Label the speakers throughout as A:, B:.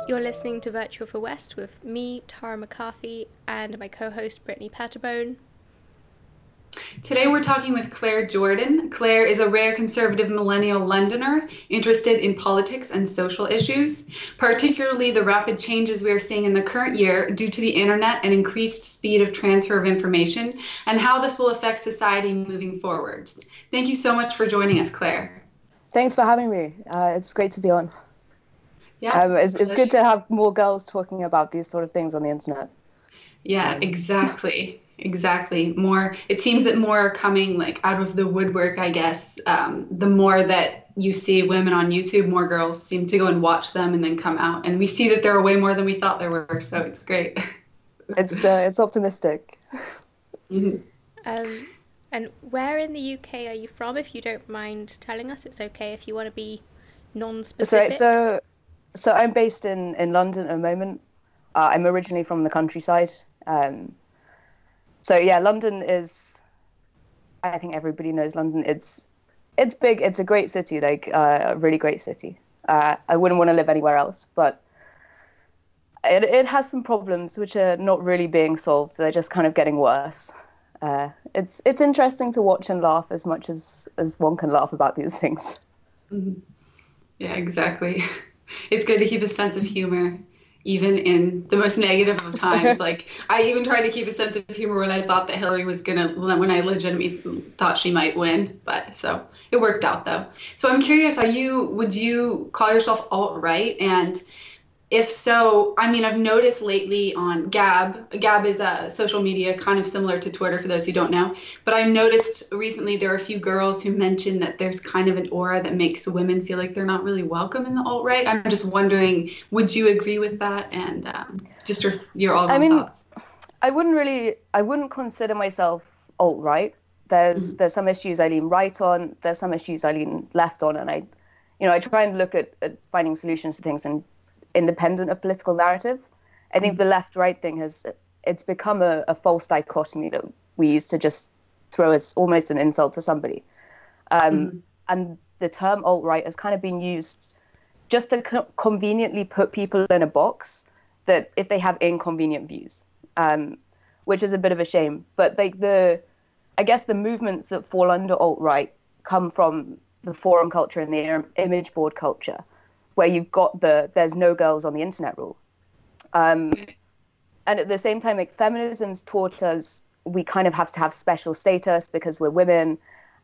A: You're listening to Virtual for West with me, Tara McCarthy, and my co-host Brittany Pettibone.
B: Today we're talking with Claire Jordan. Claire is a rare conservative millennial Londoner interested in politics and social issues, particularly the rapid changes we are seeing in the current year due to the internet and increased speed of transfer of information, and how this will affect society moving forwards. Thank you so much for joining us, Claire.
C: Thanks for having me. It's great to be on.
B: Yeah,
C: it's good to have more girls talking about these sort of things on the internet.
B: Yeah, exactly. Exactly. More, it seems that more are coming like out of the woodwork, I guess. The more that you see women on YouTube, more girls seem to go and watch them and then come out. And we see that there are way more than we thought there were. So it's great.
C: It's optimistic.
B: Mm-hmm.
A: And where in the UK are you from? If you don't mind telling us, it's okay if you want to be non-specific.
C: So I'm based in London at the moment. I'm originally from the countryside. So yeah, London is, I think everybody knows London. It's big. It's a great city, like a really great city. I wouldn't want to live anywhere else, but it has some problems which are not really being solved. They're just kind of getting worse. It's interesting to watch and laugh as much as one can laugh about these things.
B: Mm-hmm. Yeah, exactly. It's good to keep a sense of humor, even in the most negative of times. Like, I even tried to keep a sense of humor when I thought that Hillary was when I legitimately thought she might win. But so it worked out though. So I'm curious, would you call yourself alt-right? And if so, I mean, I've noticed lately on Gab is a social media kind of similar to Twitter for those who don't know, but I've noticed recently there are a few girls who mention that there's kind of an aura that makes women feel like they're not really welcome in the alt-right. I'm just wondering, would you agree with that? And just your all-round thoughts.
C: I wouldn't consider myself alt-right. There's some issues I lean right on, there's some issues I lean left on, and I try and look at finding solutions to things and independent of political narrative. I think the left-right thing it's become a false dichotomy that we used to just throw as almost an insult to somebody. And the term alt-right has kind of been used just to conveniently put people in a box that if they have inconvenient views, which is a bit of a shame. But I guess the movements that fall under alt-right come from the forum culture and the image board culture, where you've got there's no girls on the internet rule. And at the same time, like, feminism's taught us we kind of have to have special status because we're women,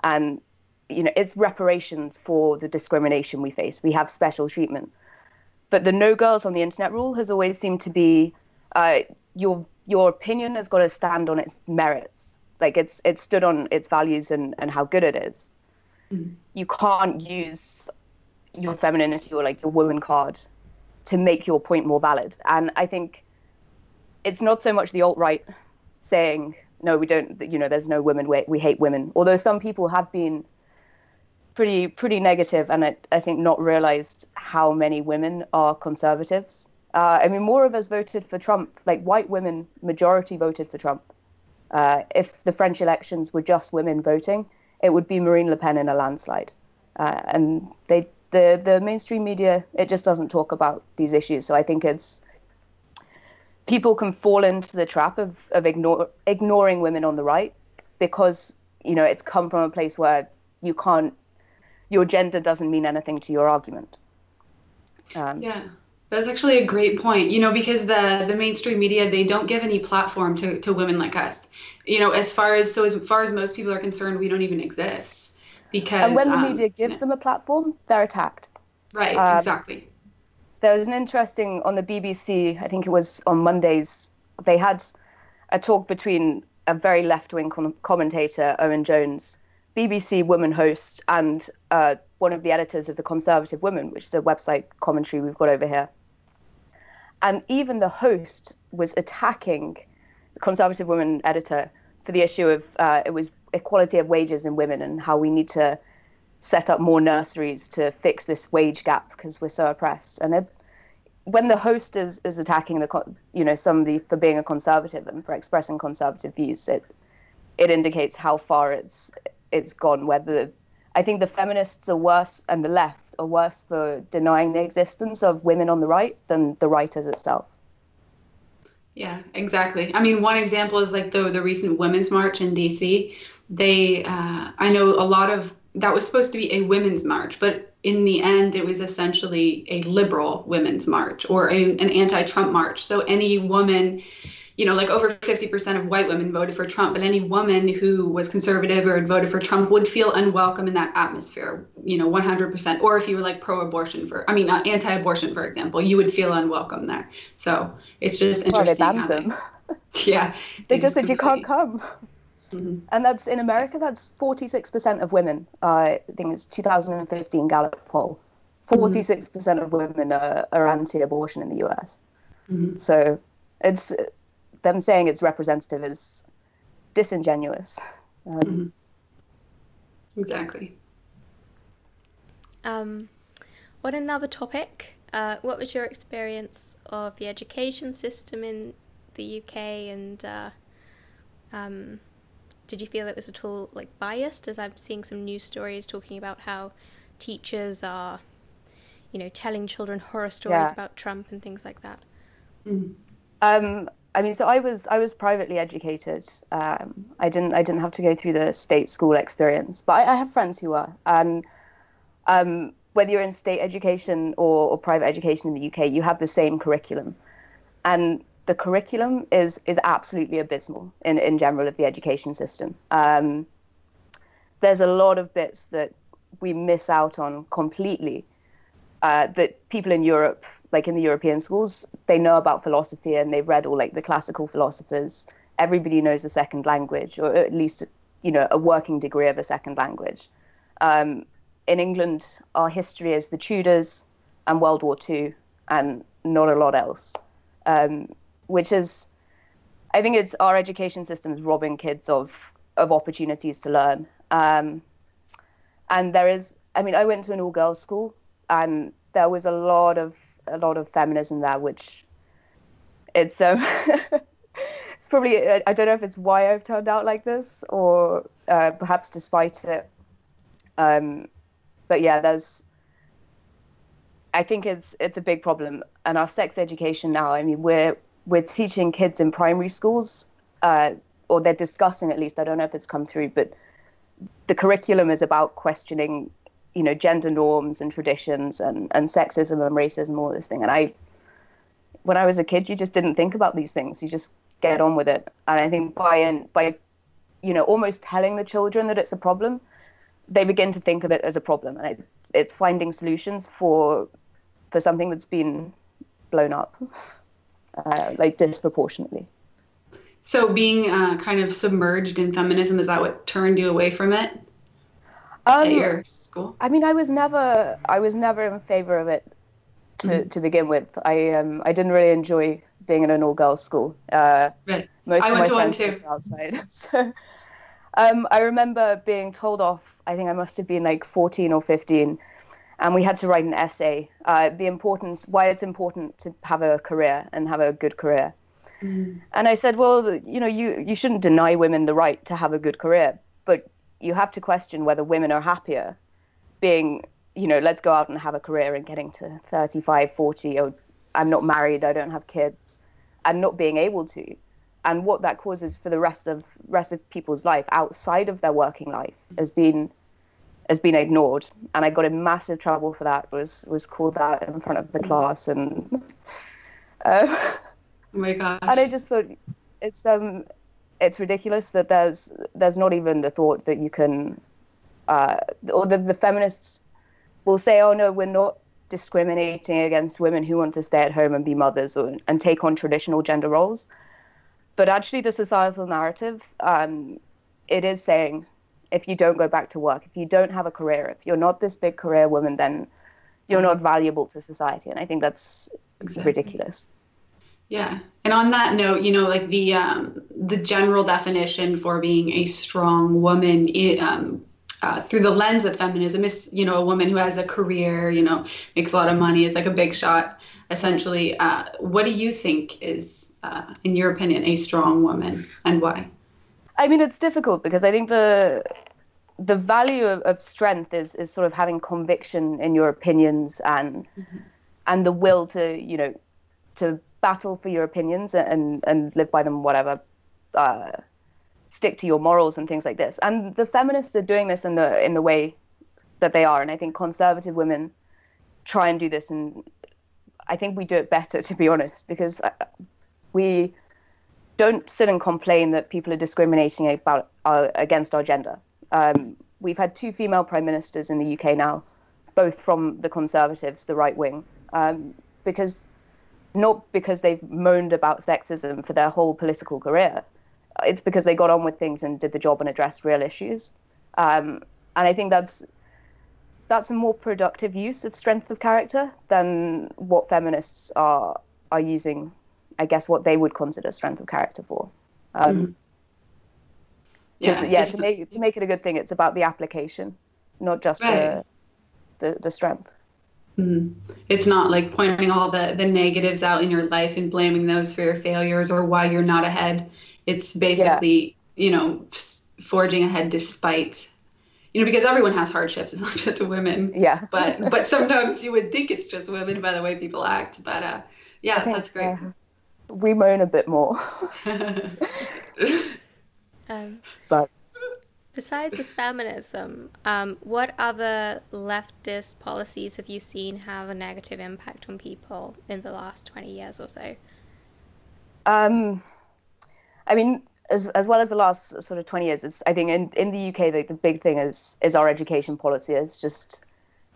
C: and it's reparations for the discrimination we face. We have special treatment. But the no girls on the internet rule has always seemed to be your opinion has got to stand on its merits. Like, it's stood on its values and how good it is. You can't use your femininity or like your woman card to make your point more valid. And I think it's not so much the alt-right saying, no, we don't, there's no women, we hate women. Although some people have been pretty negative, and I think not realized how many women are conservatives. I mean, more of us voted for Trump, like white women, majority voted for Trump. If the French elections were just women voting, it would be Marine Le Pen in a landslide. And the mainstream media, it just doesn't talk about these issues. So I think people can fall into the trap of ignoring women on the right because, it's come from a place where your gender doesn't mean anything to your argument.
B: Yeah, that's actually a great point, because the mainstream media, they don't give any platform to women like us, as far as most people are concerned, we don't even exist.
C: And when the media gives them a platform, they're attacked.
B: Right, exactly.
C: There was an interesting, on the BBC, I think it was on Mondays, they had a talk between a very left-wing commentator, Owen Jones, BBC woman host, and one of the editors of The Conservative Woman, which is a website commentary we've got over here. And even the host was attacking the Conservative Woman editor for the issue of it was equality of wages in women and how we need to set up more nurseries to fix this wage gap because we're so oppressed. And when the host is attacking somebody for being a conservative and for expressing conservative views, it indicates how far it's gone. I think the feminists are worse and the left or worse for denying the existence of women on the right than the right as itself.
B: Yeah, exactly. I mean, one example is like the recent Women's March in DC. I know a lot of that was supposed to be a women's march, but in the end, it was essentially a liberal women's march or an anti-Trump march. So any woman, like over 50% of white women voted for Trump, but any woman who was conservative or had voted for Trump would feel unwelcome in that atmosphere, 100%. Or if you were like pro-abortion anti-abortion, for example, you would feel unwelcome there. So it's just interesting.
C: Well, they banned them.
B: Yeah.
C: They just said you can't come.
B: Mm-hmm.
C: And that's in America, that's 46% of women. I think it's 2015 Gallup poll. 46% of women are anti-abortion in the US.
B: Mm-hmm.
C: So it's them saying it's representative is disingenuous.
B: Exactly.
A: On another topic, what was your experience of the education system in the UK, and did you feel it was at all like biased? As I'm seeing some news stories talking about how teachers are, telling children horror stories about Trump and things like that.
C: I mean, so I was privately educated. I didn't have to go through the state school experience, but I have friends who are. And whether you're in state education or private education in the UK, you have the same curriculum, and the curriculum is absolutely abysmal in general of the education system. There's a lot of bits that we miss out on completely, that people in Europe, like in the European schools, they know about philosophy and they've read all like the classical philosophers. Everybody knows a second language, or at least, a working degree of a second language. In England, our history is the Tudors and World War II and not a lot else. Which is, I think it's our education system is robbing kids of opportunities to learn. And there is, I mean, I went to an all-girls school, and there was a lot of feminism there, which it's it's probably, I don't know if it's why I've turned out like this, or perhaps despite it. But yeah, I think it's a big problem. And our sex education now, I mean, we're teaching kids in primary schools, or they're discussing, at least, I don't know if it's come through, but the curriculum is about questioning, gender norms and traditions and sexism and racism, all this thing. And when I was a kid, you just didn't think about these things. You just get on with it. And I think by almost telling the children that it's a problem, they begin to think of it as a problem. And it's finding solutions for something that's been blown up. Like disproportionately.
B: So being kind of submerged in feminism, is that what turned you away from it at your school? I
C: mean, I was never in favor of it to begin with. I didn't really enjoy being in an all-girls school.
B: Right.
C: Most
B: I
C: of
B: went
C: my
B: to one
C: friends
B: too.
C: were outside. So I remember being told off. I think I must have been like 14 or 15. And we had to write an essay, why it's important to have a career and have a good career. And I said, well, you shouldn't deny women the right to have a good career, but you have to question whether women are happier being, let's go out and have a career and getting to 35, 40, or I'm not married, I don't have kids, and not being able to. And what that causes for the rest of people's life outside of their working life has been ignored, and I got in massive trouble for that. Was called out in front of the class, and
B: oh my gosh!
C: And I just thought it's ridiculous that there's not even the thought that you can, or the feminists will say, oh no, we're not discriminating against women who want to stay at home and be mothers and take on traditional gender roles, but actually the societal narrative, it is saying, if you don't go back to work, if you don't have a career, if you're not this big career woman, then you're not valuable to society. And I think that's ridiculous.
B: Yeah. And on that note, like the general definition for being a strong woman through the lens of feminism is, a woman who has a career, makes a lot of money, is like a big shot, essentially. What do you think is, in your opinion, a strong woman, and why?
C: I mean, it's difficult because I think the the value of strength is sort of having conviction in your opinions and the will to, you know, to battle for your opinions and live by them, whatever, stick to your morals and things like this. And the feminists are doing this in the way that they are. And I think conservative women try and do this. And I think we do it better, to be honest, because we don't sit and complain that people are discriminating against our gender. We've had 2 female prime ministers in the UK now, both from the Conservatives, the right wing, not because they've moaned about sexism for their whole political career. It's because they got on with things and did the job and addressed real issues. And I think that's a more productive use of strength of character than what feminists are using, I guess, what they would consider strength of character for. To make it a good thing, it's about the application, not just the strength.
B: It's not like pointing all the negatives out in your life and blaming those for your failures or why you're not ahead. It's basically, you know, just forging ahead despite, you know, because everyone has hardships. It's not just women. Yeah. But sometimes you would think it's just women by the way people act. But that's great.
C: We moan a bit more.
A: But besides the feminism, what other leftist policies have you seen have a negative impact on people in the last 20 years or so?
C: I mean, as well as the last sort of 20 years, I think in the UK, the big thing is our education policy. It's just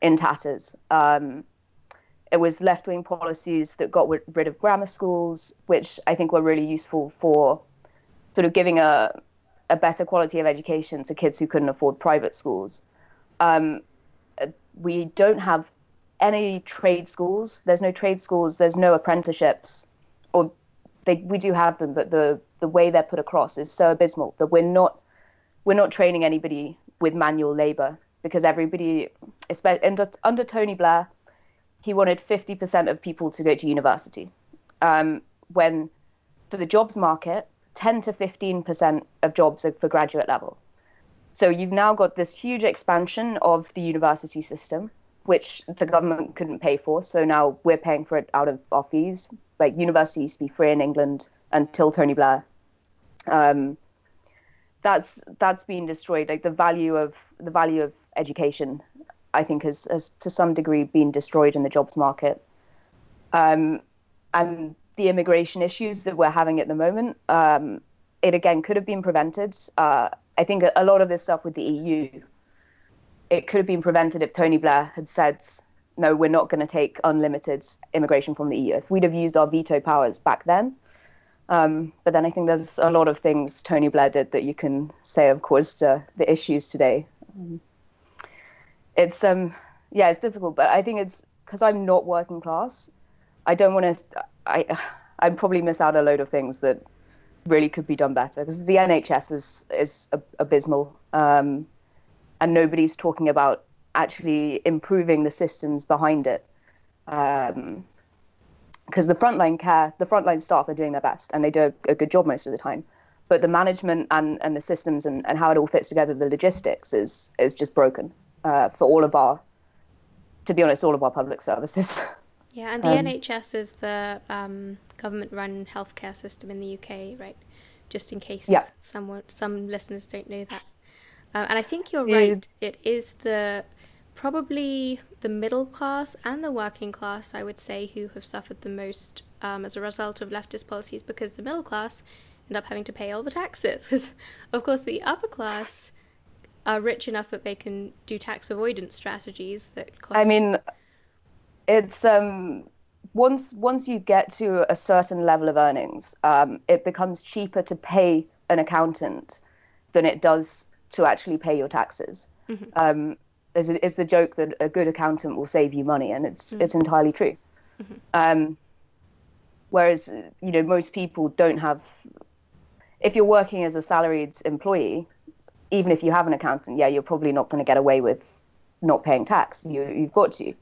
C: in tatters. It was left-wing policies that got rid of grammar schools, which I think were really useful for sort of giving a better quality of education to kids who couldn't afford private schools. We don't have any trade schools. There's no trade schools. There's no apprenticeships. Or we do have them, but the way they're put across is so abysmal that we're not training anybody with manual labor, because everybody, especially under Tony Blair, he wanted 50% of people to go to university. When for the jobs market, 10 to 15% of jobs are for graduate level. So you've now got this huge expansion of the university system, which the government couldn't pay for. So now we're paying for it out of our fees. Like, university used to be free in England until Tony Blair. That's been destroyed. Like, the value of education, I think, has to some degree been destroyed in the jobs market. And the immigration issues that we're having at the moment, it again could have been prevented. I think a lot of this stuff with the EU, it could have been prevented if Tony Blair had said, no, we're not going to take unlimited immigration from the EU. If we'd have used our veto powers back then. But then I think there's a lot of things Tony Blair did that you can say, of course, to the issues today. It's difficult, but I think it's because I'm not working class. I don't want to. I'd probably miss out a load of things that really could be done better, because the NHS is abysmal, and nobody's talking about actually improving the systems behind it. Because the frontline staff are doing their best, and they do a good job most of the time. But the management and the systems and how it all fits together, the logistics is just broken for all of our public services.
A: Yeah, and the NHS is the government-run healthcare system in the UK, right? Just in case some listeners don't know that. And I think you're right. It is probably the middle class and the working class, I would say, who have suffered the most as a result of leftist policies, because the middle class end up having to pay all the taxes. Because, of course, the upper class are rich enough that they can do tax avoidance strategies that cost... I
C: mean, it's once you get to a certain level of earnings, it becomes cheaper to pay an accountant than it does to actually pay your taxes. Mm-hmm. It's the joke that a good accountant will save you money, and it's entirely true. Mm-hmm. Whereas, most people don't have. If you're working as a salaried employee, even if you have an accountant, you're probably not going to get away with not paying tax. You've got to.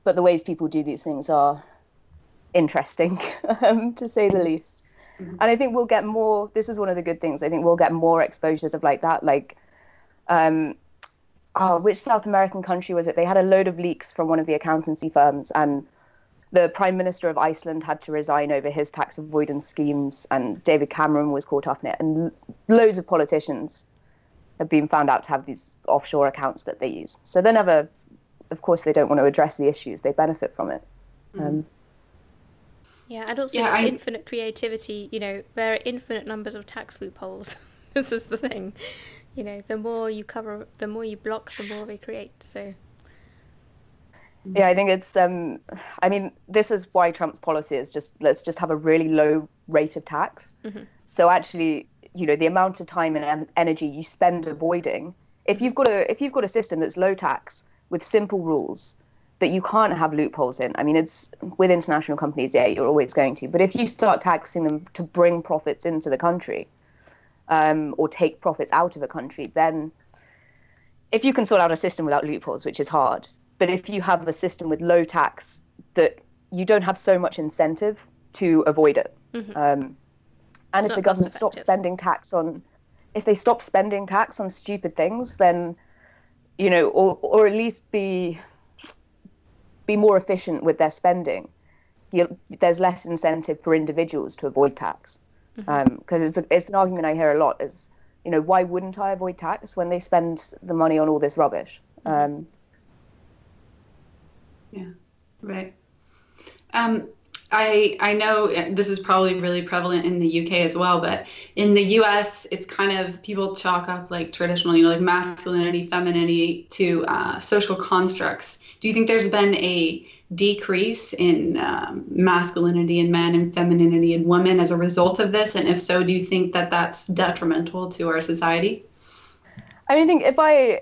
C: But the ways people do these things are interesting, to say the least. And I think we'll get more, this is one of the good things, I think we'll get more exposures of like that, like, which South American country was it? They had a load of leaks from one of the accountancy firms, and the Prime Minister of Iceland had to resign over his tax avoidance schemes, and David Cameron was caught up in it, and loads of politicians have been found out to have these offshore accounts that they use. So they never, of course, they don't want to address the issues, they benefit from it.
A: Yeah, and also infinite creativity, you know, there are infinite numbers of tax loopholes. This is the thing. You know, the more you cover, the more you block, the more they create, so...
C: Yeah, I think it's, I mean, this is why Trump's policy is just, let's just have a really low rate of tax. So actually, you know, the amount of time and energy you spend avoiding, if you've got a system that's low tax with simple rules that you can't have loopholes in, I mean, it's with international companies, yeah, you're always going to, but if you start taxing them to bring profits into the country, or take profits out of a country, then if you can sort out a system without loopholes, which is hard, but if you have a system with low tax, that you don't have so much incentive to avoid it. And if the government stops spending tax on, if they stop spending tax on stupid things, then, you know, or at least be more efficient with their spending, there's less incentive for individuals to avoid tax. Because it's an argument I hear a lot is, you know, why wouldn't I avoid tax when they spend the money on all this rubbish?
B: Yeah, right. I know this is probably really prevalent in the UK as well, but in the US, it's kind of, people chalk up like traditional, you know, like masculinity, femininity to social constructs. Do you think there's been a decrease in masculinity in men and femininity in women as a result of this? And if so, do you think that that's detrimental to our society?
C: I mean, I think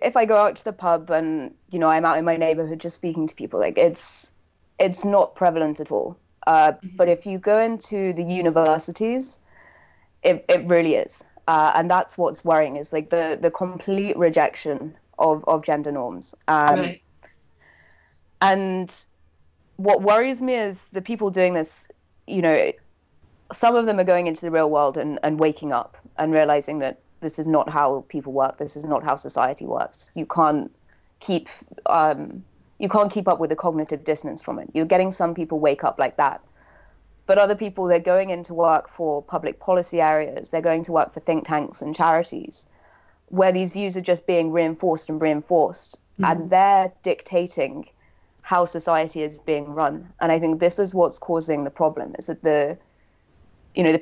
C: if I go out to the pub and, you know, I'm out in my neighborhood just speaking to people, like it's not prevalent at all. But if you go into the universities, it really is. And that's what's worrying, is like the complete rejection of gender norms.
B: Right.
C: And what worries me is the people doing this, you know, some of them are going into the real world and waking up and realizing that this is not how people work. This is not how society works. You can't keep up with the cognitive dissonance from it. You're getting some people wake up like that. But other people, they're going into work for public policy areas. They're going to work for think tanks and charities where these views are just being reinforced and reinforced. And they're dictating how society is being run. And I think this is what's causing the problem, is that the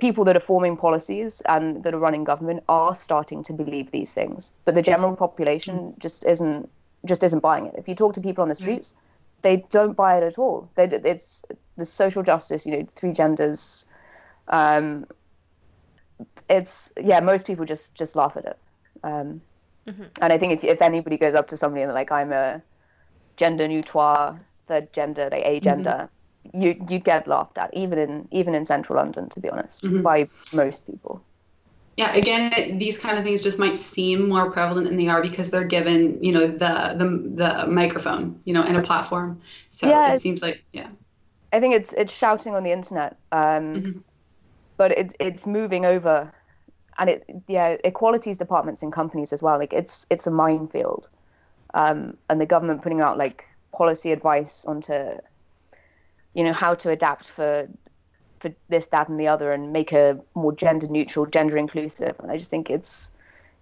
C: people that are forming policies and that are running government are starting to believe these things. But the general population just isn't buying it. If you talk to people on the streets, they don't buy it at all. It's the social justice, you know, 3 genders. Most people just laugh at it. And I think if anybody goes up to somebody and they're like, I'm a gender neutral, third gender, like agender, you get laughed at, even in central London, to be honest, by most people.
B: Yeah, again, these kind of things just might seem more prevalent than they are because they're given, you know, the microphone, you know, and a platform. So it seems like,
C: I think it's shouting on the internet, but it's moving over, and equalities departments in companies as well. Like it's a minefield, and the government putting out like policy advice onto, you know, how to adapt for this, that, and the other, and make a more gender neutral, gender inclusive. And I just think it's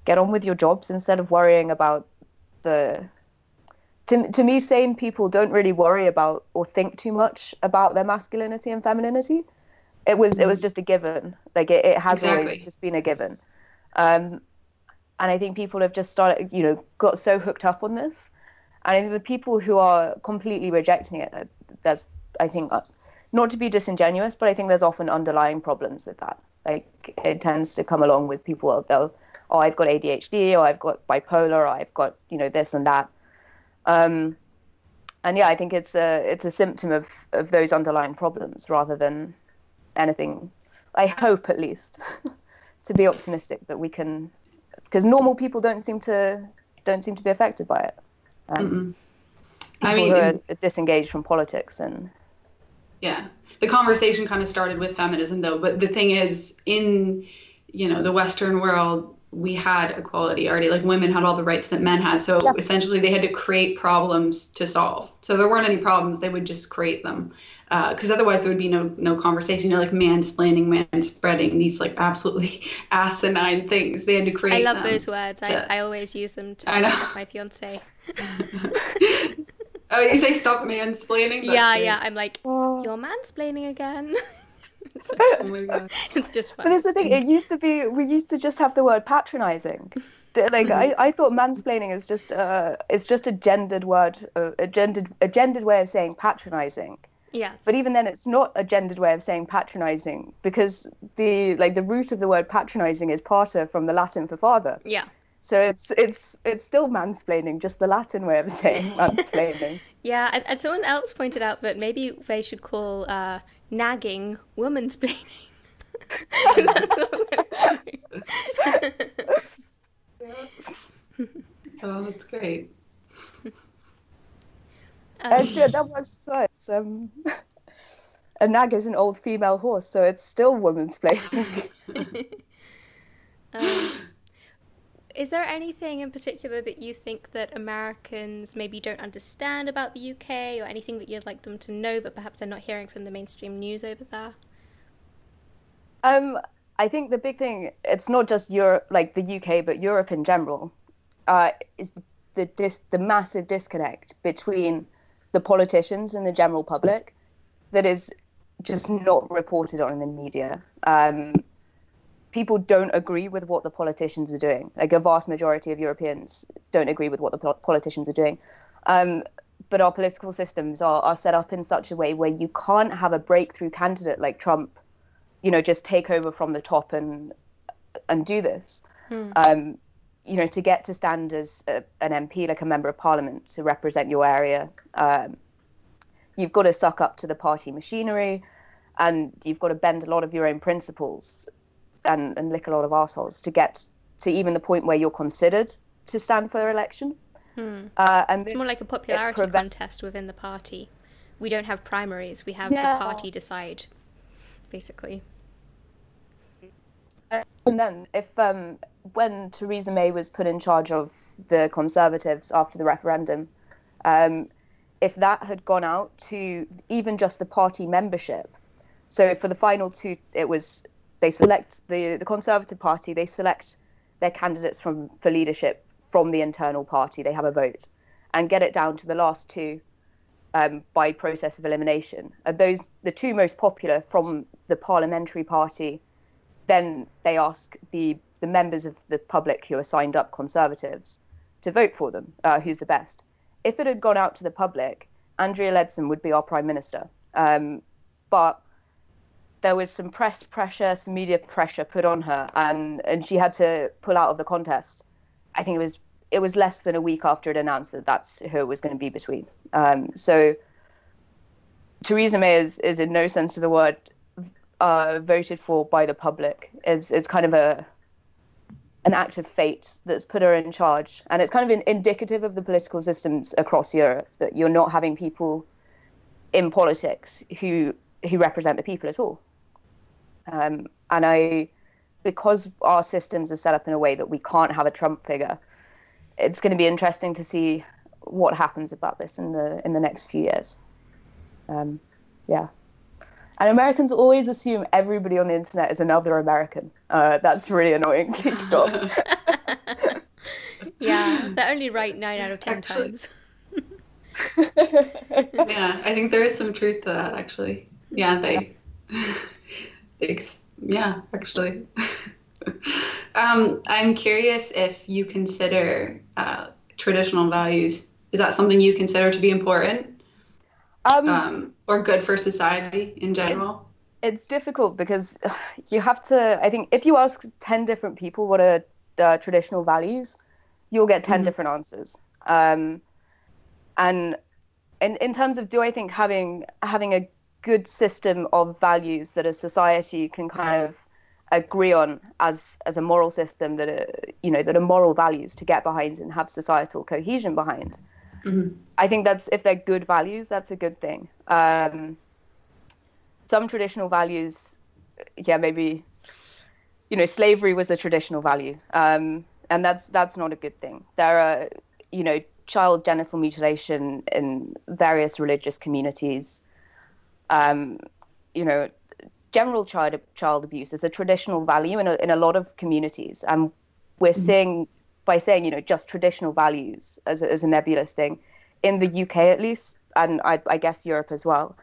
C: get on with your jobs instead of worrying about to me, sane people don't really worry about or think too much about their masculinity and femininity. It was just a given. Like it has always just been a given. And I think people have just started, you know, got so hooked up on this. And I think the people who are completely rejecting it, there's, I think, not to be disingenuous, but I think there's often underlying problems with that. Like it tends to come along with people, I've got ADHD, or I've got bipolar, or I've got, you know, this and that. And I think it's a symptom of those underlying problems rather than anything. I hope, at least, to be optimistic that we can, because normal people don't seem to be affected by it. People who are disengaged from politics and
B: Yeah. The conversation kind of started with feminism, though. But the thing is, in, the Western world, we had equality already. Like, women had all the rights that men had. So essentially, they had to create problems to solve. So there weren't any problems. They would just create them. Because otherwise, there would be no conversation. Like mansplaining, manspreading, these like absolutely asinine things. They had to create
A: them. I
B: them.
A: love those words. I always use them to
B: I know.
A: with my fiance.
B: Oh, you say stop mansplaining?
A: Yeah. I'm like, you're mansplaining again.
B: Oh my God.
A: It's just fun.
C: But there's the thing, we used to just have the word patronizing. Like, I thought mansplaining is just a gendered word, a gendered way of saying patronizing.
A: Yes.
C: But even then, it's not a gendered way of saying patronizing, because the root of the word patronizing is pater, from the Latin for father.
A: Yeah.
C: So it's still mansplaining, just the Latin way of saying mansplaining.
A: Yeah, and someone else pointed out that maybe they should call nagging womansplaining.
B: Oh, that's great.
C: Sure, that works. So it's a nag is an old female horse, so it's still womansplaining.
A: Is there anything in particular that you think that Americans maybe don't understand about the UK, or anything that you'd like them to know that perhaps they're not hearing from the mainstream news over there?
C: I think the big thing, it's not just Europe, like the UK, but Europe in general, is the massive disconnect between the politicians and the general public that is just not reported on in the media. People don't agree with what the politicians are doing. Like, a vast majority of Europeans don't agree with what the politicians are doing. But our political systems are set up in such a way where you can't have a breakthrough candidate like Trump, just take over from the top and do this. To get to stand as an MP, like a member of parliament, to represent your area, you've got to suck up to the party machinery, and you've got to bend a lot of your own principles and lick a lot of arseholes to get to even the point where you're considered to stand for election. And
A: it's more like a popularity contest within the party. We don't have primaries. We have the party decide, basically.
C: And then when Theresa May was put in charge of the Conservatives after the referendum, if that had gone out to even just the party membership, so for the final two, it was they select the Conservative Party, they select their candidates for leadership from the internal party, they have a vote, and get it down to the last two by process of elimination. Those the two most popular from the parliamentary party. Then they ask the members of the public who are signed up Conservatives to vote for them, who's the best. If it had gone out to the public, Andrea Leadsom would be our Prime Minister. But there was some press pressure, some media pressure put on her, and she had to pull out of the contest. I think it was less than a week after it announced that that's who it was going to be between. So Theresa May is in no sense of the word voted for by the public. It's kind of an act of fate that's put her in charge, and it's kind of indicative of the political systems across Europe that you're not having people in politics who represent the people at all. And because our systems are set up in a way that we can't have a Trump figure, it's going to be interesting to see what happens about this in the next few years. And Americans always assume everybody on the internet is another American. That's really annoying. Please stop.
A: Yeah, they're only right 9 out of 10 times.
B: Yeah, I think there is some truth to that, actually. Yeah, yeah, actually. I'm curious if you consider traditional values. Is that something you consider to be important? Or good for society in general?
C: It's difficult because you have to, I think, if you ask 10 different people what are traditional values, you'll get 10 different answers. And in terms of, do I think having a good system of values that a society can kind of agree on as a moral system that are moral values to get behind and have societal cohesion behind. I think if they're good values, that's a good thing. some traditional values, maybe, slavery was a traditional value, and that's not a good thing. There are, child genital mutilation in various religious communities. General child abuse is a traditional value in a lot of communities, and we're seeing by saying just traditional values as a nebulous thing in the UK at least, and I guess Europe as well,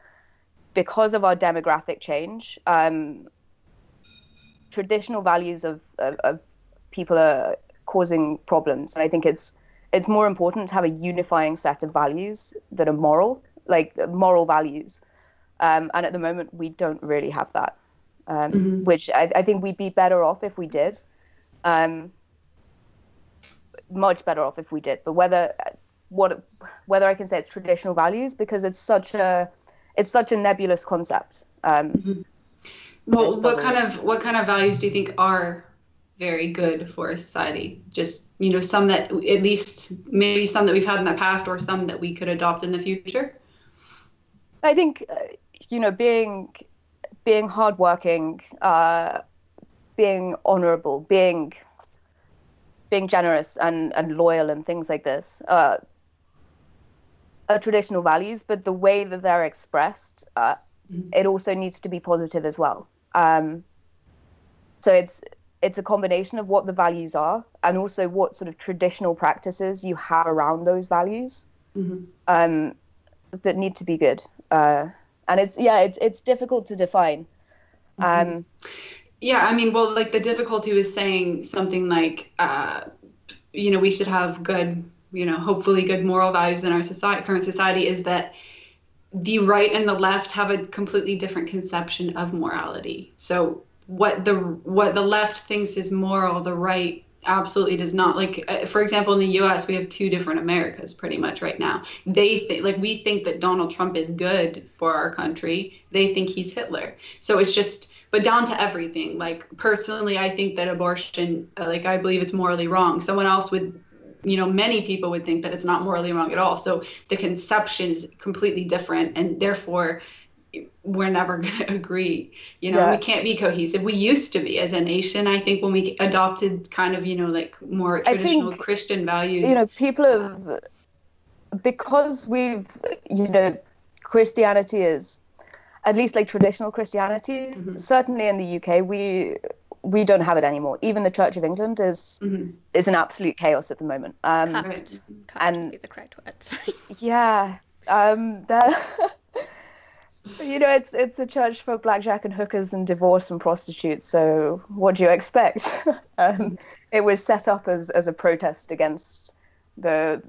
C: because of our demographic change. Traditional values of people are causing problems, and I think it's more important to have a unifying set of values that are moral, like moral values. And at the moment, we don't really have that, which I think we'd be better off if we did. Much better off if we did. But whether I can say it's traditional values, because it's such a nebulous concept.
B: Well, what kind of values do you think are very good for a society? Just, some that at least maybe some that we've had in the past, or some that we could adopt in the future?
C: I think, being hardworking, being honorable, being generous and loyal and things like this are traditional values, but the way that they're expressed, it also needs to be positive as well. So it's a combination of what the values are and also what sort of traditional practices you have around those values that need to be good. And it's difficult to define.
B: Well, like the difficulty with saying something like, we should have good, hopefully good moral values in our current society, is that the right and the left have a completely different conception of morality. So what the left thinks is moral, the right absolutely does not. Like, for example, in the US, we have two different Americas pretty much right now. We think that Donald Trump is good for our country. They think he's Hitler. So it's just, but down to everything. Like, personally, I think that abortion, I believe it's morally wrong. Someone else would, many people would think that it's not morally wrong at all. So the conception is completely different, and therefore we're never going to agree. We can't be cohesive. We used to be as a nation. I think when we adopted kind of, more traditional Christian values.
C: People have, because we've, Christianity is, at least like traditional Christianity, certainly in the UK, we don't have it anymore. Even the Church of England is an absolute chaos at the moment.
A: Can't be the correct word. Sorry.
C: Yeah. It's a church for blackjack and hookers and divorce and prostitutes. So what do you expect? It was set up as a protest against the,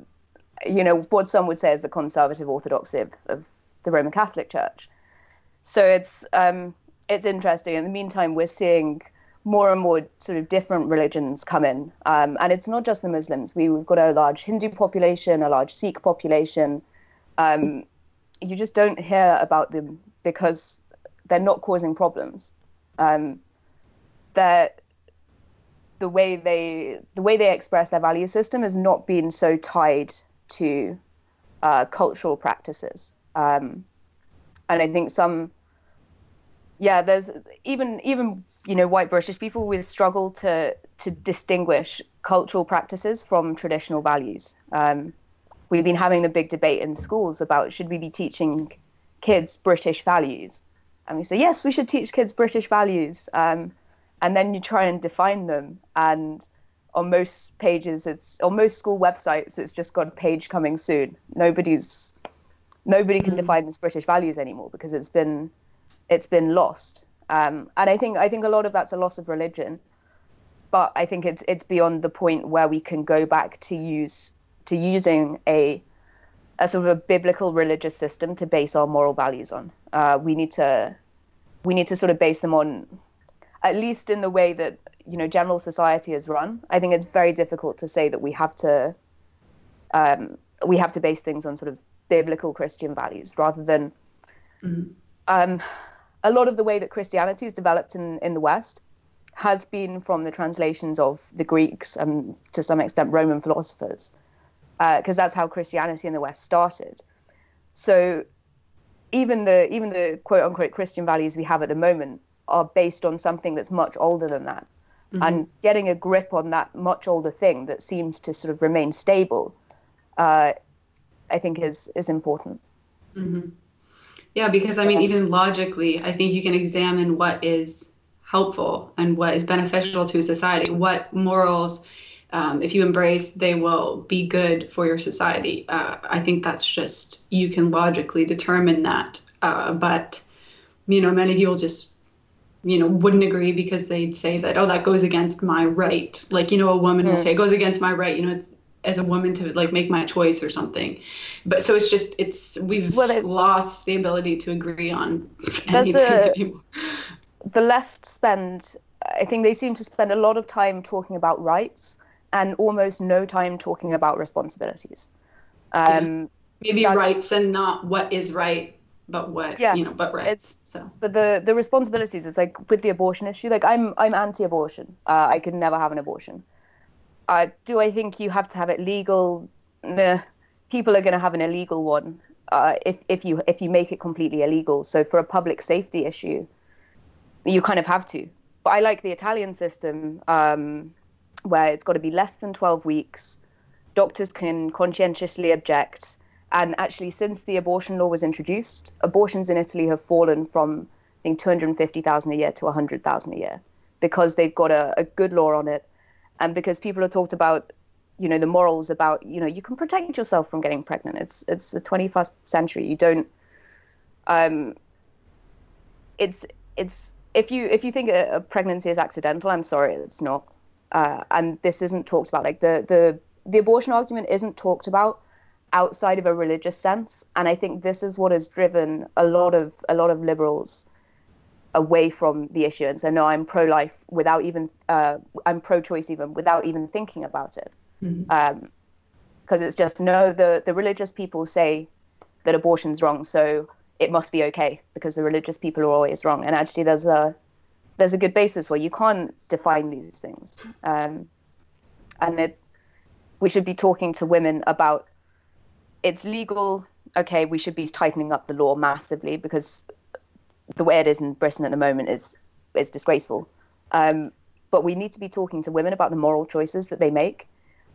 C: what some would say is the conservative orthodoxy of the Roman Catholic Church. So it's interesting. In the meantime, we're seeing more and more sort of different religions come in. And it's not just the Muslims. We've got a large Hindu population, a large Sikh population. You just don't hear about them because they're not causing problems. The way they express their value system has not been so tied to cultural practices. And I think there's even white British people, we struggle to distinguish cultural practices from traditional values. We've been having a big debate in schools about, should we be teaching kids British values? And we say, yes, we should teach kids British values. And then you try and define them. And on most pages, on most school websites, it's just got page coming soon. Nobody can define these British values anymore because it's been lost. And I think a lot of that's a loss of religion. But I think it's beyond the point where we can go back to using a sort of a biblical religious system to base our moral values on. We need to sort of base them on, at least in the way that general society is run. I think it's very difficult to say that we have to base things on sort of biblical Christian values rather than a lot of the way that Christianity is developed in the West has been from the translations of the Greeks and to some extent Roman philosophers. Because that's how Christianity in the West started. So even the quote unquote Christian values we have at the moment are based on something that's much older than that. And getting a grip on that much older thing that seems to sort of remain stable, I think is important.
B: Yeah, because I mean, even logically, I think you can examine what is helpful and what is beneficial to society, what morals, if you embrace, they will be good for your society. I think that's just, you can logically determine that. But, many people just, wouldn't agree because they'd say that, oh, that goes against my right. Like, a woman will say it goes against my right, it's, as a woman to like make my choice or something. But so it's just, we've lost the ability to agree on anything anymore.
C: The left I think they seem to spend a lot of time talking about rights and almost no time talking about responsibilities.
B: Maybe rights and not what is right, but what, but rights.
C: But the responsibilities, it's like with the abortion issue, like I'm anti-abortion. I could never have an abortion. Do I think you have to have it legal? Nah. People are going to have an illegal one if you make it completely illegal. So for a public safety issue, you kind of have to. But I like the Italian system where it's got to be less than 12 weeks. Doctors can conscientiously object. And actually, since the abortion law was introduced, abortions in Italy have fallen from, I think, 250,000 a year to 100,000 a year because they've got a good law on it. And because people have talked about, the morals about, you can protect yourself from getting pregnant. It's the 21st century. You don't. It's if you think a pregnancy is accidental, I'm sorry, it's not. And this isn't talked about. Like the abortion argument isn't talked about outside of a religious sense. And I think this is what has driven a lot of liberals away from the issue and say, no, I'm pro-life without even, I'm pro-choice even without even thinking about it. Because it's just, no, the religious people say that abortion's wrong, so it must be okay because the religious people are always wrong. And actually there's a good basis where you can't define these things. And we should be talking to women about it's legal. Okay, we should be tightening up the law massively because the way it is in Britain at the moment is disgraceful. But we need to be talking to women about the moral choices that they make.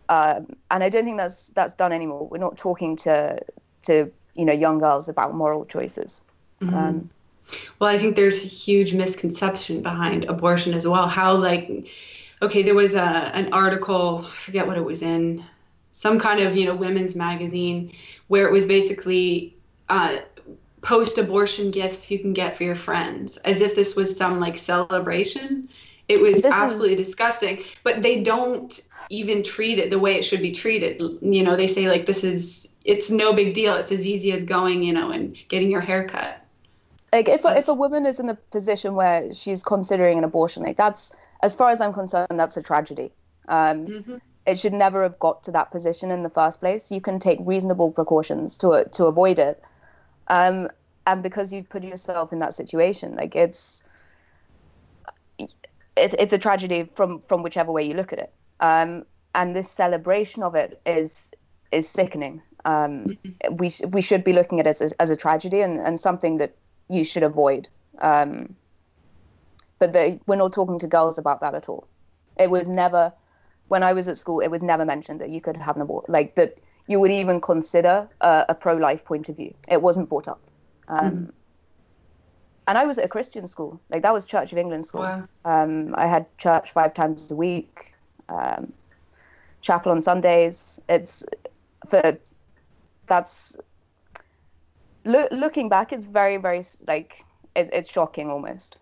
C: And I don't think that's done anymore. We're not talking to young girls about moral choices.
B: Well, I think there's a huge misconception behind abortion as well. How there was an article, I forget what it was in, some kind of, women's magazine where it was basically post-abortion gifts you can get for your friends, as if this was some celebration. It was absolutely disgusting, but they don't even treat it the way it should be treated. They say it's no big deal. It's as easy as going, and getting your hair cut.
C: Like if a woman is in a position where she's considering an abortion, that's, as far as I'm concerned, that's a tragedy. It should never have got to that position in the first place. You can take reasonable precautions to avoid it. And because you put yourself in that situation, it's a tragedy from whichever way you look at it. And this celebration of it is sickening. We should be looking at it as a tragedy and something that you should avoid. But we're not talking to girls about that at all. It was never, when I was at school, it was never mentioned that you could have an abortion, that you would even consider a pro-life point of view. It wasn't brought up. And I was at a Christian school. That was Church of England school.
B: Wow.
C: I had church 5 times a week, chapel on Sundays. Looking back, it's very, very, it's shocking almost.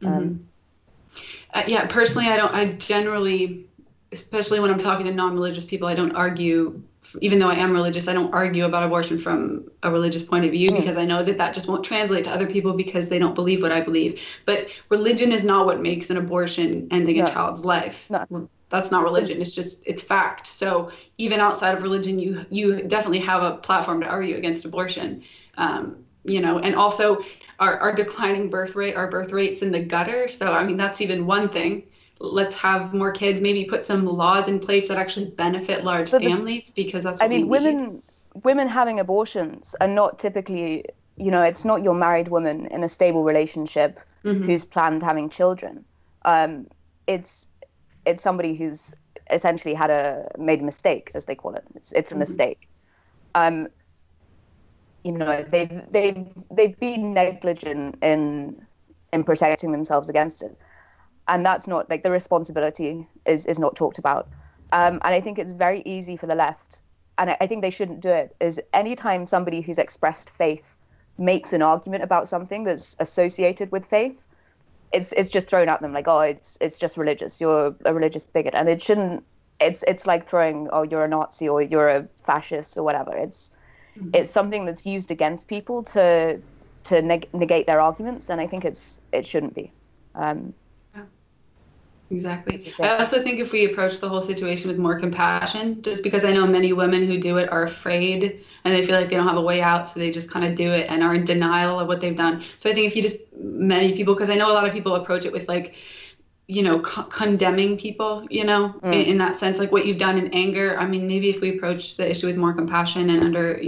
B: Yeah, personally, I generally, especially when I'm talking to non-religious people, I don't argue, even though I am religious, I don't argue about abortion from a religious point of view because I know that just won't translate to other people because they don't believe what I believe. But religion is not what makes an abortion ending a child's life. No. That's not religion. It's fact. So even outside of religion, you definitely have a platform to argue against abortion. And also our declining birth rate, our birth rate's in the gutter. So, that's even one thing. Let's have more kids, maybe put some laws in place that actually benefit large families because that's what we need.
C: Women having abortions are not typically it's not your married woman in a stable relationship who's planned having children. It's somebody who's essentially made a mistake, as they call it. It's a mistake. They've been negligent in protecting themselves against it, and that's not like the responsibility is not talked about. And I think it's very easy for the left, and I think they shouldn't do it. Is anytime somebody who's expressed faith makes an argument about something that's associated with faith, it's just thrown at them like, oh, it's just religious. You're a religious bigot, and it shouldn't. It's like throwing, oh, you're a Nazi or you're a fascist or whatever. It's something that's used against people to negate their arguments, and I think it shouldn't be.
B: Exactly. I also think if we approach the whole situation with more compassion, just because I know many women who do it are afraid and they feel like they don't have a way out, so they just kind of do it and are in denial of what they've done. So I think if you just, many people, because I know a lot of people approach it with like, condemning people, in that sense, like what you've done in anger. I mean, maybe if we approach the issue with more compassion and under,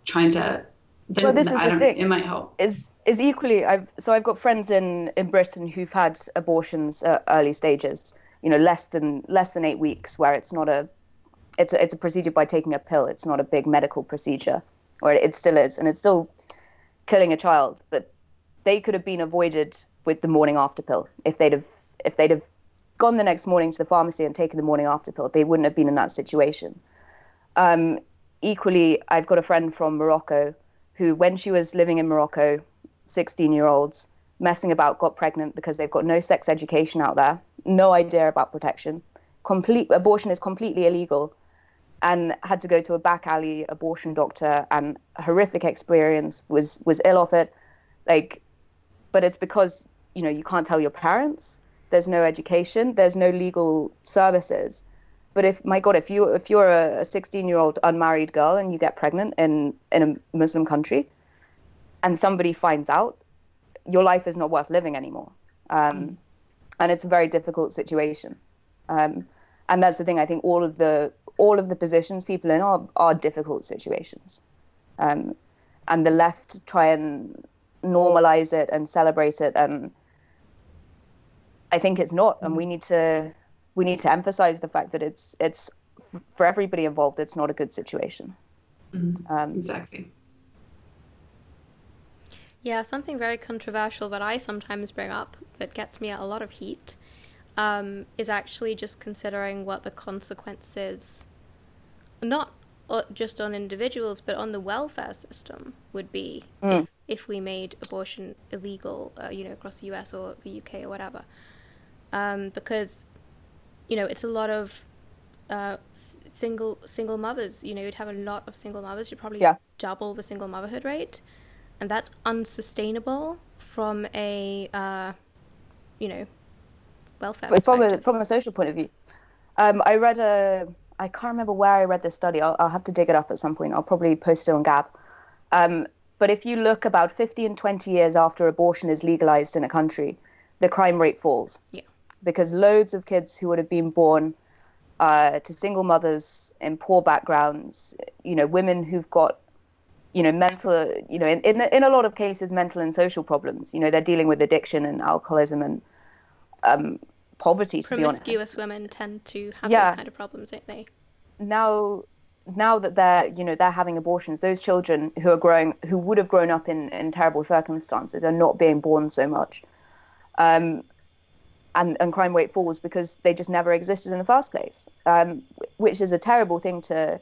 B: trying to, then
C: well, this is the thing.
B: It might help.
C: Is equally, I've got friends in Britain who've had abortions at early stages, less than 8 weeks, where it's a procedure by taking a pill. It's not a big medical procedure, or it still is, and it's still killing a child. But they could have been avoided with the morning after pill. If they'd have gone the next morning to the pharmacy and taken the morning after pill, they wouldn't have been in that situation. Equally, I've got a friend from Morocco who, when she was living in Morocco, 16-year-olds messing about, got pregnant because they've got no sex education out there, no idea about protection. Abortion is completely illegal, and had to go to a back alley abortion doctor, and a horrific experience, was ill of it. But it's because, you can't tell your parents, there's no education, there's no legal services. But if you're a 16-year-old unmarried girl and you get pregnant in a Muslim country, and somebody finds out, your life is not worth living anymore. And it's a very difficult situation. And that's the thing. I think all of the positions people in are difficult situations. And the left try and normalize it and celebrate it. And I think it's not. And we need to emphasize the fact that it's for everybody involved, it's not a good situation.
B: Exactly.
A: Yeah, something very controversial that I sometimes bring up that gets me a lot of heat is actually just considering what the consequences, not just on individuals, but on the welfare system would be if we made abortion illegal, across the US or the UK or whatever. Because, it's a lot of single mothers. You'd have a lot of single mothers. You'd probably double the single motherhood rate. And that's unsustainable from a, welfare perspective.
C: From a social point of view. I can't remember where I read this study. I'll have to dig it up at some point. I'll probably post it on Gab. But if you look about 50 and 20 years after abortion is legalized in a country, the crime rate falls. Yeah. Because loads of kids who would have been born to single mothers in poor backgrounds, women who've got mental, in a lot of cases, mental and social problems. They're dealing with addiction and alcoholism and poverty, to be honest.
A: Promiscuous women tend to have those kind of problems, don't they?
C: Now that they're having abortions, those children who would have grown up in terrible circumstances are not being born so much. And crime rate falls because they just never existed in the first place, which is a terrible thing to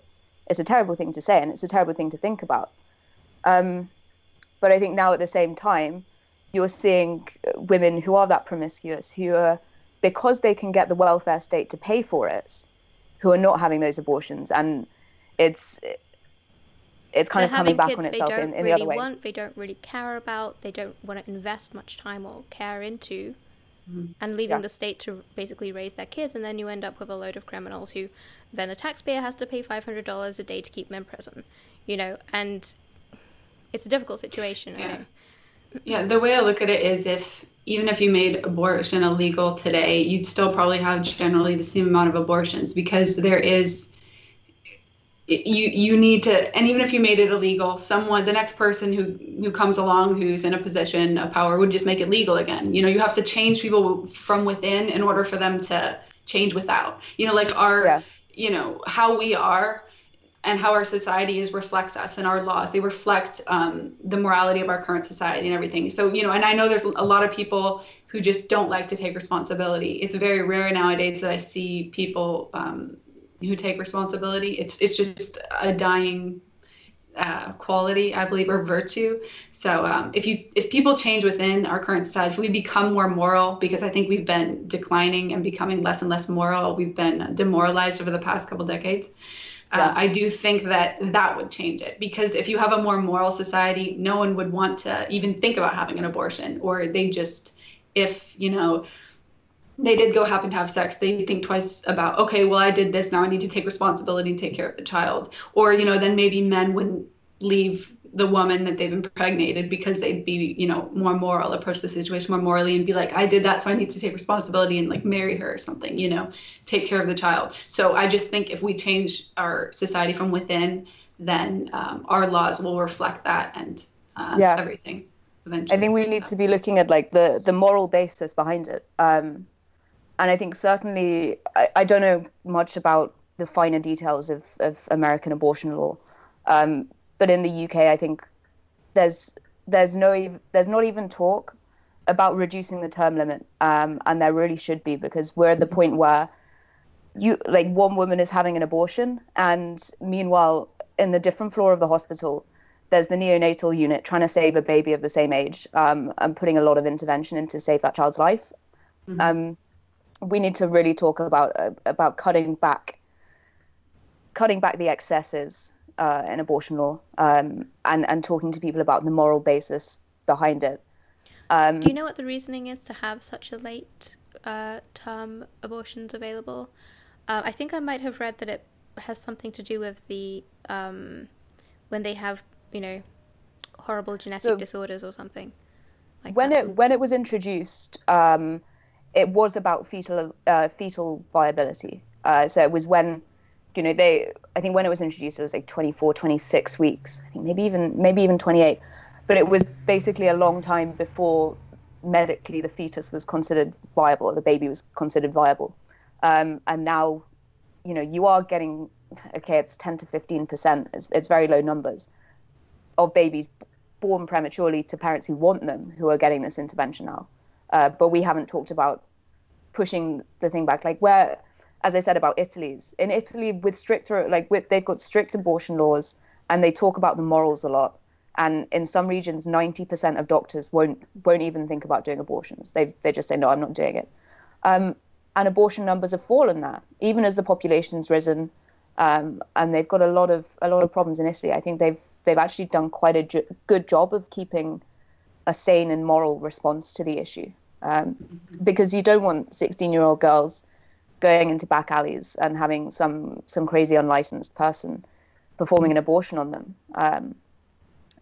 C: say, and it's a terrible thing to think about. But I think now at the same time, you're seeing women who are that promiscuous, who are, because they can get the welfare state to pay for it, who are not having those abortions. And it's kind of coming back on itself in the other way.
A: They don't really care about, they don't want to invest much time or care into, and leaving the state to basically raise their kids. And then you end up with a load of criminals who then the taxpayer has to pay $500 a day to keep them in prison, and it's a difficult situation.
B: Yeah, the way I look at it is even if you made abortion illegal today, you'd still probably have generally the same amount of abortions, because there is, you need to, and even if you made it illegal, the next person who comes along who's in a position of power would just make it legal again. You have to change people from within in order for them to change without. Like how we are and how our society reflects us, and our laws, they reflect the morality of our current society and everything. So, and I know there's a lot of people who just don't like to take responsibility. It's very rare nowadays that I see people who take responsibility. It's just a dying quality, I believe, or virtue. So if people change within our current society, if we become more moral, because I think we've been declining and becoming less and less moral, we've been demoralized over the past couple decades. I do think that would change it, because if you have a more moral society, no one would want to even think about having an abortion, or they just, if they did happen to have sex, they think twice about, okay, well, I did this, now I need to take responsibility and take care of the child. Or then maybe men wouldn't leave the woman that they've impregnated, because they'd be more moral, approach the situation more morally, and be like, I did that, so I need to take responsibility and marry her or something, take care of the child. So I just think if we change our society from within, then our laws will reflect that, and everything eventually.
C: I think we need to be looking at the moral basis behind it. And I think certainly, I don't know much about the finer details of American abortion law. But in the UK, I think there's not even talk about reducing the term limit, and there really should be, because we're at the point where one woman is having an abortion, and meanwhile, in the different floor of the hospital, there's the neonatal unit trying to save a baby of the same age, and putting a lot of intervention in to save that child's life. Mm-hmm. We need to really talk about cutting back the excesses in abortion law, and talking to people about the moral basis behind it.
A: Do you know what the reasoning is to have such a late term abortions available? I think I might have read that it has something to do with the when they have horrible genetic disorders or something.
C: When it was introduced, it was about fetal viability. So it was when I think when it was introduced, it was 24, 26 weeks. I think maybe even 28. But it was basically a long time before medically the fetus was considered viable, or the baby was considered viable. And now, you are getting, it's 10 to 15%. It's very low numbers of babies born prematurely to parents who want them, who are getting this intervention now. But we haven't talked about pushing the thing back, where, as I said about in Italy with stricter, they've got strict abortion laws, and they talk about the morals a lot. And in some regions, 90% of doctors won't even think about doing abortions. They just say, no, I'm not doing it. And abortion numbers have fallen there, even as the population's risen. And they've got a lot of problems in Italy. I think they've actually done quite a good job of keeping a sane and moral response to the issue. Because you don't want 16-year-old girls going into back alleys and having some crazy unlicensed person performing an abortion on them,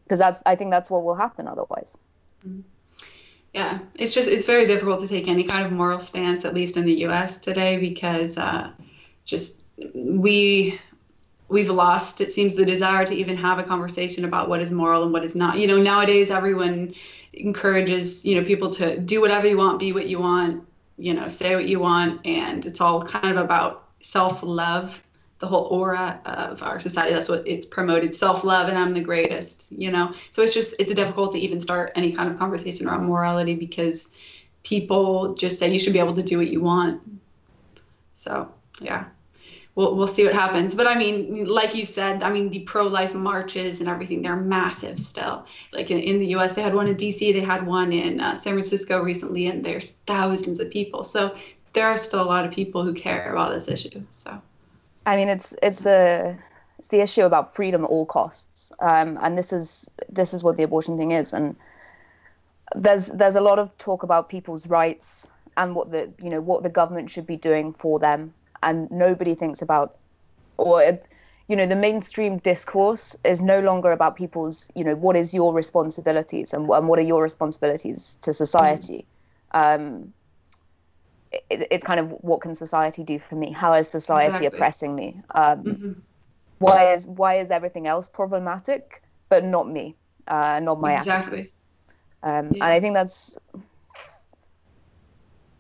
C: because I think that's what will happen otherwise.
B: Yeah, it's very difficult to take any kind of moral stance, at least in the U.S. today, because we've lost, it seems, the desire to even have a conversation about what is moral and what is not. Nowadays everyone encourages people to do whatever you want, be what you want, say what you want, and it's all kind of about self-love, the whole aura of our society. That's what it's promoted, self-love, and I'm the greatest, So it's difficult to even start any kind of conversation around morality, because people just say you should be able to do what you want. So, yeah. We'll see what happens. But I mean, like you said, the pro-life marches and everything, they're massive still. Like in the U.S., they had one in D.C., they had one in San Francisco recently, and there's thousands of people. So there are still a lot of people who care about this issue. So,
C: it's the issue about freedom at all costs, and this is what the abortion thing is. And there's a lot of talk about people's rights and what the government should be doing for them. And nobody thinks about, the mainstream discourse is no longer about people's, what is your responsibilities and what are your responsibilities to society. It's kind of, what can society do for me? How is society oppressing me? why is everything else problematic, but not me, not my actions. And I think that's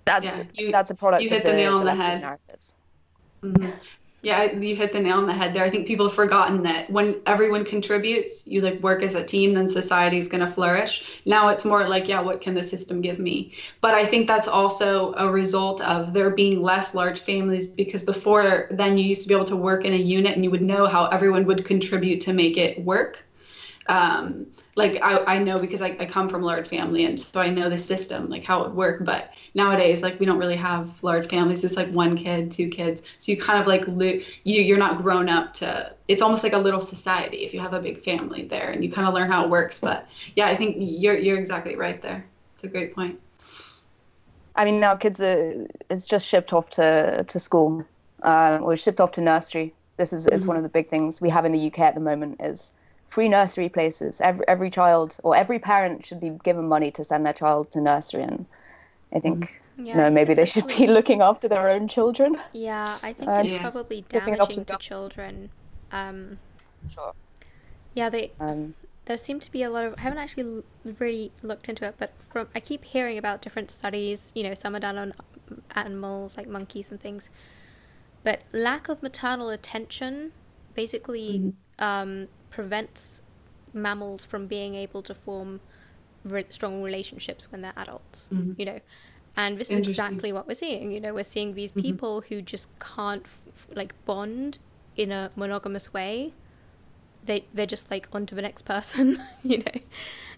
C: a product
B: you hit
C: of
B: the nail on the
C: left-wing
B: head.
C: narratives.
B: Mm-hmm. Yeah, you hit the nail on the head there. I think people have forgotten that when everyone contributes, you like work as a team, then society is going to flourish. Now it's more like, yeah, what can the system give me? But I think that's also a result of there being less large families, because before then you used to be able to work in a unit and you would know how everyone would contribute to make it work. Like I know because I come from a large family, and so I know the system, like how it would work. But nowadays, like we don't really have large families. It's like 1 kid, 2 kids. So you kind of like you're not grown up to. It's almost like a little society if you have a big family there, and you kind of learn how it works. But yeah, I think you're exactly right there. It's a great point.
C: I mean, now kids it's just shipped off to school, or shipped off to nursery. It's one of the big things we have in the UK at the moment is free nursery places. Every child or every parent should be given money to send their child to nursery, and I think maybe they should be looking after their own children.
A: Yeah, I think it's probably damaging to children.
C: Sure.
A: Yeah, there seem to be a lot of. I haven't actually really looked into it, but I keep hearing about different studies. Some are done on animals like monkeys and things, but lack of maternal attention basically prevents mammals from being able to form strong relationships when they're adults, and this is exactly what we're seeing. We're seeing these people who just can't bond in a monogamous way. They're just like on to the next person,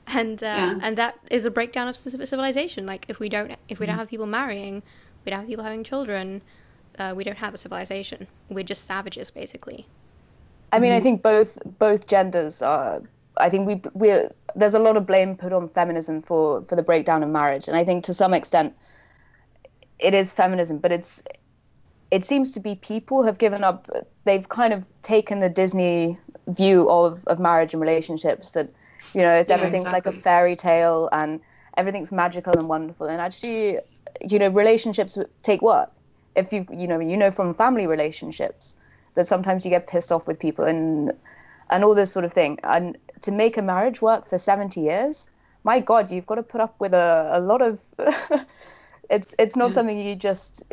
A: and that is a breakdown of civilization. Like if we don't have people marrying, we don't have people having children, we don't have a civilization. We're just savages, basically.
C: I mean, I think both genders are. I think there's a lot of blame put on feminism for the breakdown of marriage, and I think to some extent it is feminism, but it seems to be people have given up. They've kind of taken the Disney view of marriage and relationships that everything's like a fairy tale and everything's magical and wonderful, and actually relationships take work. If you from family relationships that sometimes you get pissed off with people and all this sort of thing. And to make a marriage work for 70 years, my God, you've got to put up with a lot of. It's not something you can just.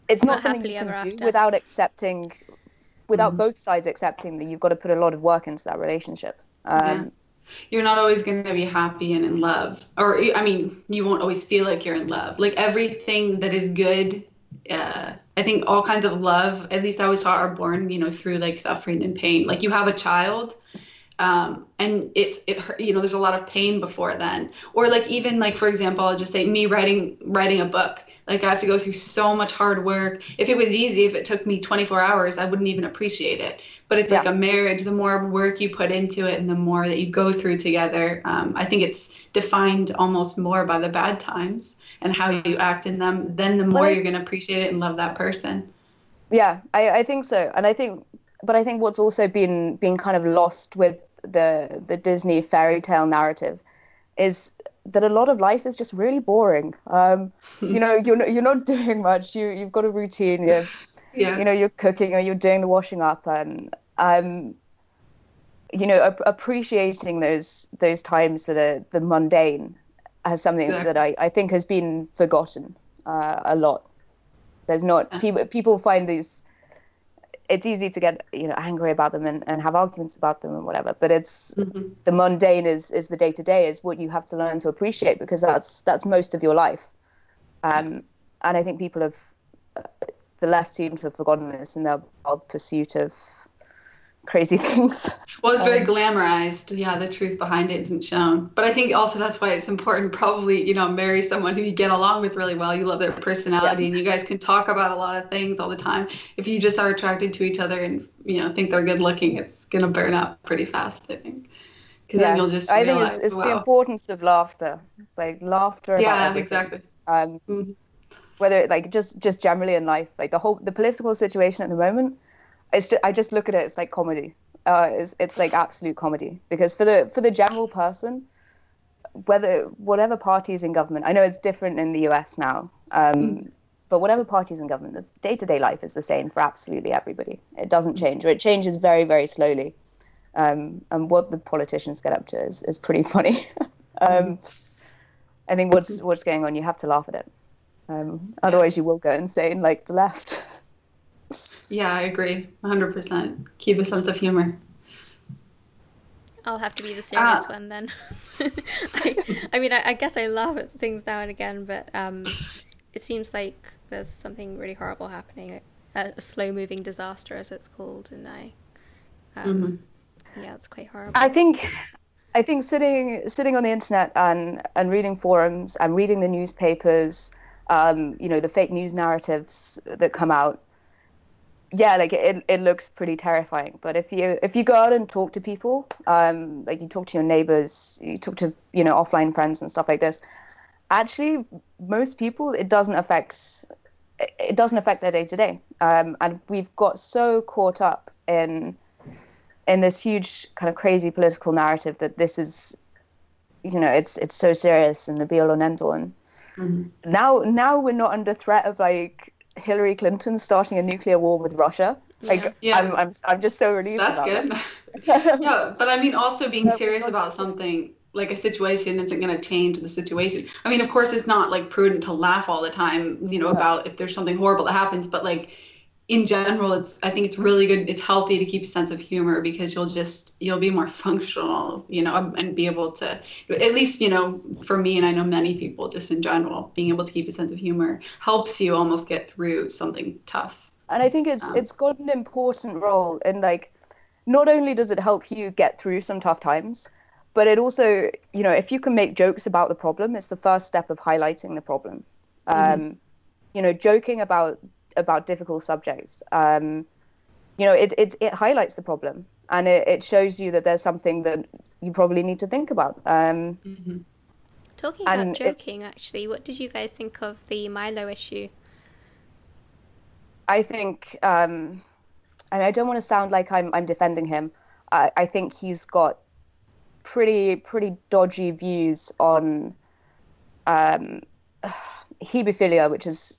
C: It's not something you can do without accepting, without both sides accepting that you've got to put a lot of work into that relationship.
B: You're not always going to be happy and in love, or I mean, you won't always feel like you're in love. Like everything that is good. I think all kinds of love, at least I always thought, are born, through like suffering and pain. Like you have a child, and it hurt, there's a lot of pain before then. Or like even like, for example, I'll just say me writing a book. Like I have to go through so much hard work. If it was easy, if it took me 24 hours, I wouldn't even appreciate it. But it's like a marriage. The more work you put into it and the more that you go through together, I think it's defined almost more by the bad times and how you act in them. Then the more you're going to appreciate it and love that person.
C: Yeah, I think so. And I think what's also been kind of lost with the Disney fairy tale narrative is that a lot of life is just really boring. You're not doing much. You've got a routine. You're cooking or you're doing the washing up, and appreciating those times that are the mundane as something that I think has been forgotten a lot. There's not people find these. It's easy to get angry about them and have arguments about them and whatever, but it's the mundane is the day to day is what you have to learn to appreciate, because that's most of your life, and I think people have the left seem to have forgotten this in their wild pursuit of crazy things.
B: Well, it's very glamorized. Yeah, the truth behind it isn't shown. But I think also that's why it's important, probably, marry someone who you get along with really well. You love their personality and you guys can talk about a lot of things all the time. If you just are attracted to each other and, think they're good looking, it's going to burn up pretty fast, I think. Because then you'll just realize,
C: I think it's the importance of laughter. Like laughter about everything.
B: Exactly.
C: Whether like just generally in life, like the political situation at the moment, I just look at it as like comedy. It's like absolute comedy, because for the general person, whatever party is in government, I know it's different in the US now, but whatever party's in government, the day-to-day life is the same for absolutely everybody. It doesn't change, or it changes very, very slowly. And what the politicians get up to is pretty funny. I think what's going on, you have to laugh at it. Otherwise you will go insane like the left.
B: Yeah, I agree. 100%. Keep a sense of humor.
A: I'll have to be the serious one then. I mean, I guess I laugh at things now and again, but it seems like there's something really horrible happening, a slow-moving disaster, as it's called, and yeah, it's quite horrible.
C: I think sitting on the internet and reading forums and reading the newspapers, the fake news narratives that come out, yeah, like it looks pretty terrifying. But if you go out and talk to people, like you talk to your neighbors, you talk to offline friends and stuff like this, actually most people it doesn't affect their day to day. And we've got so caught up in this huge kind of crazy political narrative that this is, it's so serious and the be all and end all. And now we're not under threat of like Hillary Clinton starting a nuclear war with Russia. Like, yeah. I'm just so relieved.
B: That's good. Yeah, but I mean, also being serious about something like a situation isn't going to change the situation. I mean, of course, it's not like prudent to laugh all the time, about if there's something horrible that happens. But like in general, I think it's really good. It's healthy to keep a sense of humor because you'll be more functional, and be able to, at least, for me, and I know many people just in general, being able to keep a sense of humor helps you almost get through something tough.
C: And I think it's got an important role in like, not only does it help you get through some tough times, but it also, if you can make jokes about the problem, it's the first step of highlighting the problem. Joking about difficult subjects, it highlights the problem and it shows you that there's something that you probably need to think about.
A: Talking about joking, actually, what did you guys think of the Milo issue?
C: I think, I don't want to sound like I'm defending him. I think he's got pretty dodgy views on hebephilia, which is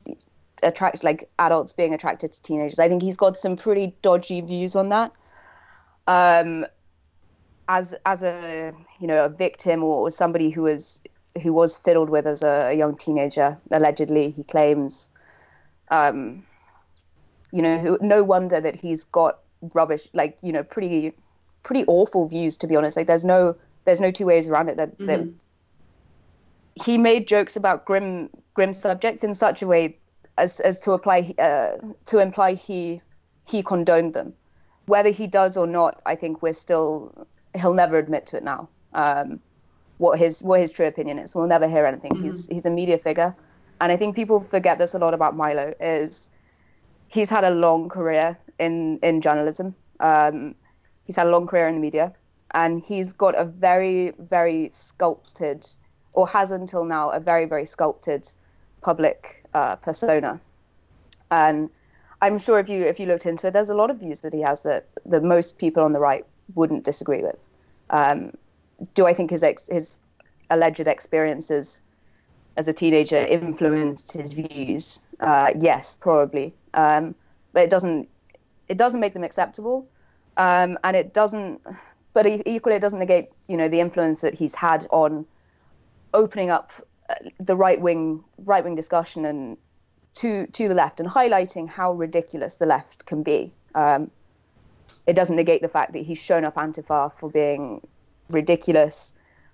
C: adults being attracted to teenagers. I think he's got some pretty dodgy views on that. As a a victim or somebody who was fiddled with as a young teenager, allegedly, he claims. No wonder that he's got rubbish, pretty awful views, to be honest. Like there's no two ways around it. That he made jokes about grim subjects in such a way as to imply he condoned them. Whether he does or not, I think he'll never admit to it now. What his true opinion is, we'll never hear anything. He's a media figure, and I think people forget this a lot about Milo. Is he's had a long career in journalism. He's had a long career in the media, and he's got a very, very sculpted, or has until now, a very, very sculpted public persona. And I'm sure if you looked into it, there's a lot of views that he has that most people on the right wouldn't disagree with. Do I think his alleged experiences as a teenager influenced his views? Yes, probably. But it doesn't make them acceptable. And it doesn't, but equally it doesn't negate, the influence that he's had on opening up the right wing discussion and to the left and highlighting how ridiculous the left can be. It doesn't negate the fact that he's shown up Antifa for being ridiculous,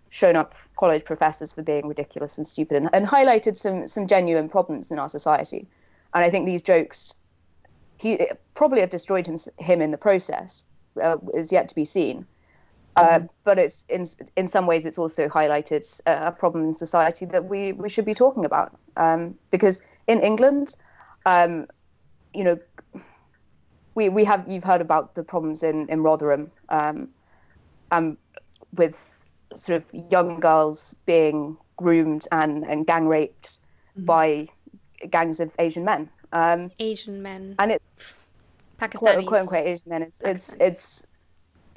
C: shown up college professors for being ridiculous and stupid, and highlighted some genuine problems in our society. And I think these jokes, he probably have destroyed him in the process. Is yet to be seen. But it's in some ways it's also highlighted a problem in society that we should be talking about. Because in England, you've heard about the problems in Rotherham, with sort of young girls being groomed and gang raped by gangs of Asian men.
A: Asian men.
C: And it's
A: Pakistanis.
C: Quote unquote Asian men.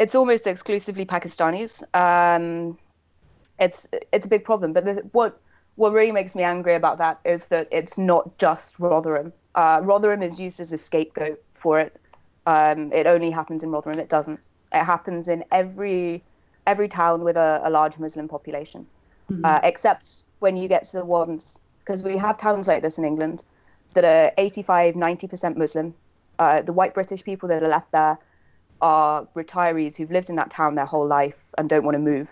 C: It's almost exclusively Pakistanis. It's a big problem. But what what really makes me angry about that is that it's not just Rotherham. Rotherham is used as a scapegoat for it. It only happens in Rotherham. It doesn't. It happens in every town with a large Muslim population, except when you get to the ones, because we have towns like this in England that are 85, 90% Muslim. The white British people that are left there are retirees who've lived in that town their whole life and don't want to move.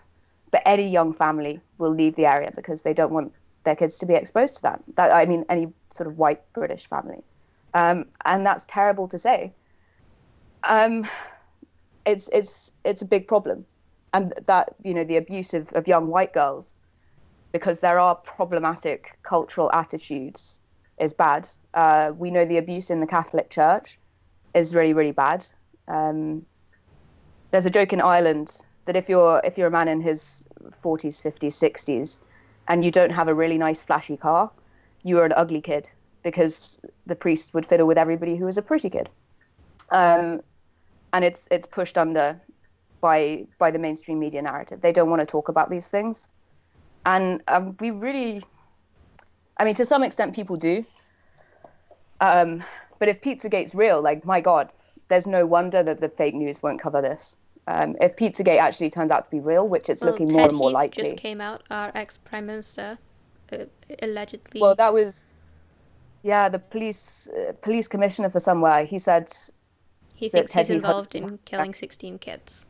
C: But any young family will leave the area because they don't want their kids to be exposed to that. I mean, any sort of white British family. And that's terrible to say. It's a big problem. And that, the abuse of young white girls, because there are problematic cultural attitudes, is bad. We know the abuse in the Catholic Church is really, really bad. There's a joke in Ireland that if you're a man in his 40s, 50s, 60s, and you don't have a really nice flashy car, you are an ugly kid, because the priest would fiddle with everybody who was a pretty kid. And it's pushed under by the mainstream media narrative. They don't want to talk about these things. And we really, I mean, to some extent people do. But if Pizzagate's real, like, my God, there's no wonder that the fake news won't cover this. If Pizzagate actually turns out to be real, which it's looking more and more likely.
A: Ted Heath just came out, our ex-prime minister, allegedly.
C: Well, that was, the police commissioner for somewhere. He said
A: he thinks he's involved in killing 16 kids.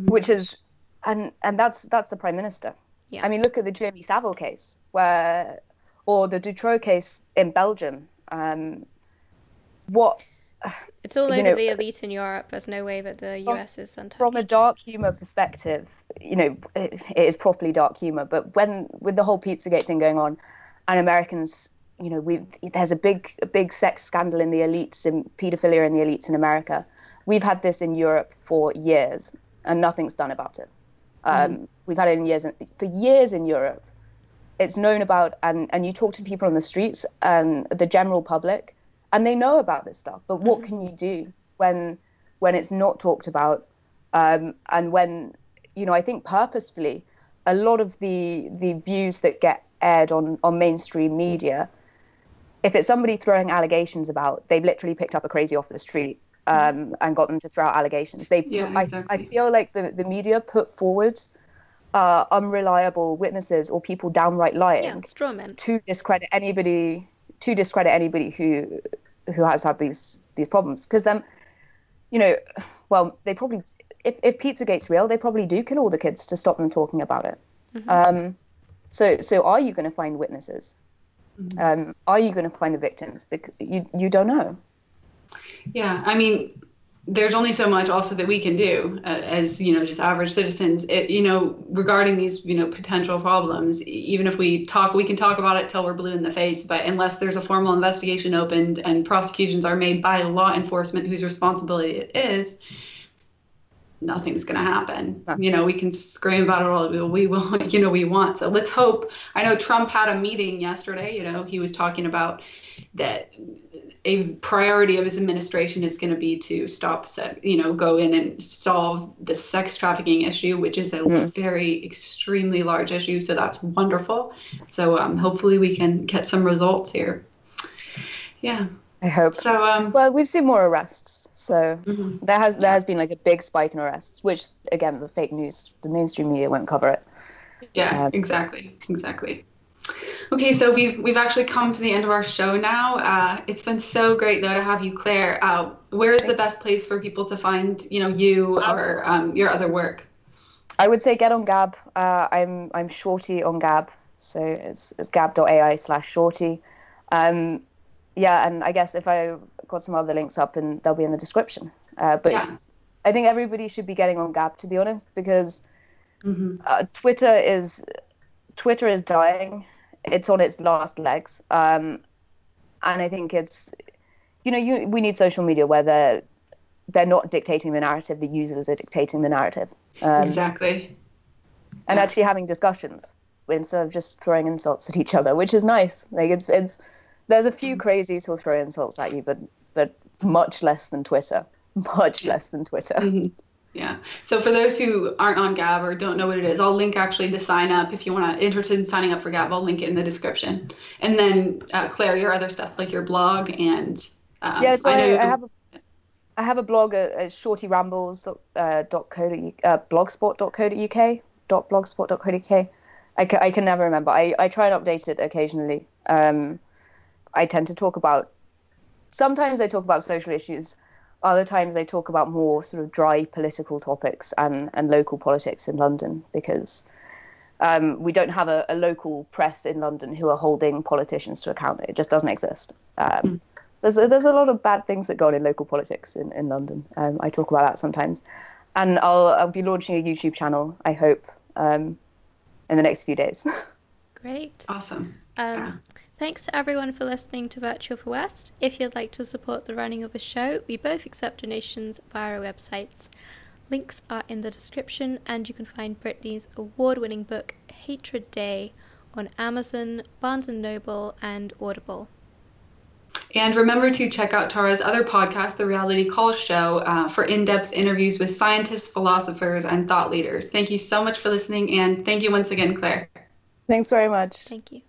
C: Which is, and that's the prime minister.
A: Yeah.
C: I mean, look at the Jimmy Savile case, or the Dutroux case in Belgium.
A: It's all over the elite in Europe. There's no way that the US is untouched.
C: From a dark humor perspective, it is properly dark humor. But with the whole Pizzagate thing going on, and Americans, there's a big sex scandal in the elites, and paedophilia in the elites in America. We've had this in Europe for years, and nothing's done about it. We've had it for years in Europe. It's known about, and you talk to people on the streets and the general public, and they know about this stuff. But what can you do when it's not talked about, and when, I think purposefully, a lot of the views that get aired on mainstream media, if it's somebody throwing allegations about, they've literally picked up a crazy off the street and got them to throw out allegations.
B: Exactly.
C: I feel like the media put forward unreliable witnesses or people downright lying to discredit anybody who has had these problems. Because then, they probably, if Pizzagate's real, they probably do kill all the kids to stop them talking about it. So are you going to find witnesses? Are you going to find the victims? Because you don't know.
B: Yeah, I mean, there's only so much also that we can do as, just average citizens, regarding these, potential problems. Even if we can talk about it till we're blue in the face, but unless there's a formal investigation opened and prosecutions are made by law enforcement whose responsibility it is, nothing's going to happen. We can scream about it all we want. So let's hope. I know Trump had a meeting yesterday. He was talking about that a priority of his administration is going to be to stop, go in and solve the sex trafficking issue, which is a very extremely large issue. So that's wonderful. So hopefully we can get some results here. Yeah.
C: I hope.
B: So,
C: well, we've seen more arrests. So there has been like a big spike in arrests, which again, the fake news, the mainstream media won't cover it.
B: Yeah, exactly. Okay, so we've actually come to the end of our show now. It's been so great though to have you, Claire. Where is the best place for people to find, you or your other work?
C: I would say get on Gab. I'm Shorty on Gab, so it's gab.ai/Shorty. Yeah, and I guess if I got some other links up, and they'll be in the description. But yeah. I think everybody should be getting on Gab, to be honest, because Twitter is dying. It's on its last legs. And I think it's, we need social media where they're not dictating the narrative, the users are dictating the narrative.
B: Exactly.
C: And actually having discussions instead of just throwing insults at each other, which is nice. Like it's there's a few crazies who'll throw insults at you, but much less than Twitter. Much less than Twitter.
B: Yeah. So for those who aren't on Gab or don't know what it is, I'll link actually the sign up. If you want to interested in signing up for Gab, I'll link it in the description. And then Claire, your other stuff like your blog and
C: so I have a blog at shortyrambles.blogspot.co.uk. I can never remember. I try and update it occasionally. I tend to talk about, sometimes I talk about social issues. Other times I talk about more sort of dry political topics and local politics in London, because we don't have a local press in London who are holding politicians to account. It just doesn't exist. There's a lot of bad things that go on in local politics in London. I talk about that sometimes. And I'll be launching a YouTube channel, I hope, in the next few days.
A: Great.
B: Awesome.
A: Thanks to everyone for listening to Virtual for West. If you'd like to support the running of the show, we both accept donations via our websites. Links are in the description, and you can find Brittany's award-winning book, Hatred Day, on Amazon, Barnes & Noble, and Audible.
B: And remember to check out Tara's other podcast, The Reality Call Show, for in-depth interviews with scientists, philosophers, and thought leaders. Thank you so much for listening, and thank you once again, Claire.
C: Thanks very much.
A: Thank you.